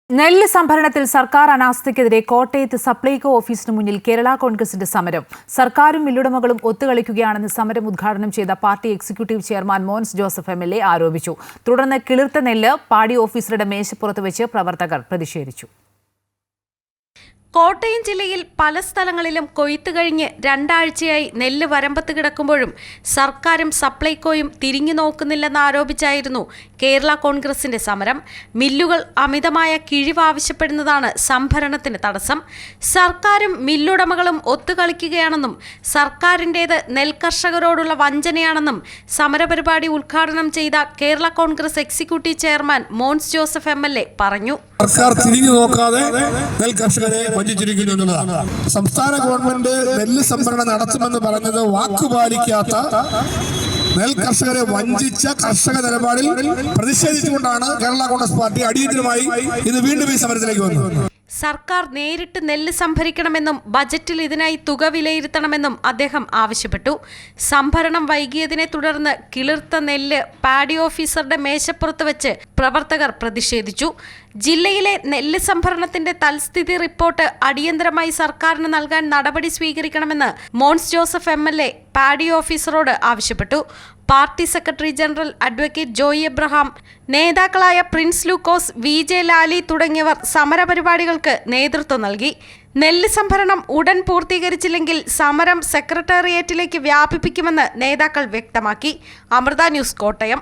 നെല്ല് സംഭരണത്തിൽ സർക്കാർ അനാസ്ഥയ്ക്കെതിരെ കോട്ടയത്ത് സപ്ലൈകോ ഓഫീസിന് മുന്നിൽ കേരള കോൺഗ്രസിന്റെ സമരം. സർക്കാരും മില്ലുടമകളും ഒത്തുകളിക്കുകയാണെന്ന് സമരം ഉദ്ഘാടനം ചെയ്ത party executive chairman Mons Joseph MLA ആരോപിച്ചു. തുടർന്ന് കിളിർത്ത നെല്ല് പാടി ഓഫീസറുടെ മേശപ്പുറത്ത് വെച്ച് പ്രവർത്തകർ പ്രതിഷേധിച്ചു. കോട്ടയം ജില്ലയിൽ പല സ്ഥലങ്ങളിലും കൊയ്ത്ത് കഴിഞ്ഞ് 2 ആഴ്ചയായി നെല്ല് വരമ്പത്ത് കിടക്കുമ്പോഴും സർക്കാരും സപ്ലൈകോയും തിരിഞ്ഞു നോക്കുന്നില്ലെന്ന് ആരോപിച്ചായിരുന്നു കേരള കോൺഗ്രസിന്റെ സമരം. മില്ലുകൾ അമിതമായ കിഴിവ് ആവശ്യപ്പെടുന്നതാണ് സംഭരണത്തിന് തടസ്സം. സർക്കാരും മില്ലുടമകളും ഒത്തുകളിക്കുകയാണെന്നും സർക്കാരിൻ്റേത് നെൽകർഷകരോടുള്ള വഞ്ചനയാണെന്നും സമരപരിപാടി ഉദ്ഘാടനം ചെയ്ത Kerala Congress executive chairman Mons Joseph MLA പറഞ്ഞു. സർക്കാർ തിരിഞ്ഞു നോക്കാതെ നെൽകർഷകരെ വഞ്ചിച്ചിരിക്കുന്നു എന്നുള്ളതാണ്. സംസ്ഥാന ഗവൺമെന്റ് നെല്ല് സംഭരണം നടത്തുമെന്ന് പറഞ്ഞത് വാക്കുപാലിക്കാത്ത നെൽകർഷകരെ വഞ്ചിച്ച കർഷക നിലപാടിൽ പ്രതിഷേധിച്ചുകൊണ്ടാണ് കേരള കോൺഗ്രസ് പാർട്ടി അടിയന്തരമായി ഇത് വീണ്ടും ഈ സമരത്തിലേക്ക് വന്നത്. സർക്കാർ നേരിട്ട് നെല്ല് സംഭരിക്കണമെന്നും ബജറ്റിൽ ഇതിനായി തുക വിലയിരുത്തണമെന്നും അദ്ദേഹം ആവശ്യപ്പെട്ടു. സംഭരണം വൈകിയതിനെ തുടർന്ന് കിളിർത്ത നെല്ല് പാഡി ഓഫീസറുടെ മേശപ്പുറത്ത് വെച്ച് പ്രവർത്തകർ പ്രതിഷേധിച്ചു. ജില്ലയിലെ നെല്ല് സംഭരണത്തിന്റെ തൽസ്ഥിതി റിപ്പോർട്ട് അടിയന്തരമായി സർക്കാരിന് നൽകാൻ നടപടി സ്വീകരിക്കണമെന്ന് മോൻസ് ജോസഫ് MLA പാഡി ഓഫീസറോട് ആവശ്യപ്പെട്ടു. Party secretary general advocate Joy Abraham, നേതാക്കളായ പ്രിൻസ് ലൂക്കോസ്, VJ ലാലി തുടങ്ങിയവർ സമരപരിപാടികൾക്ക് നേതൃത്വം നൽകി. നെല്ല് സംഭരണം ഉടൻ പൂർത്തീകരിച്ചില്ലെങ്കിൽ സമരം സെക്രട്ടേറിയറ്റിലേക്ക് വ്യാപിപ്പിക്കുമെന്ന് നേതാക്കൾ വ്യക്തമാക്കി. അമൃത ന്യൂസ്, കോട്ടയം.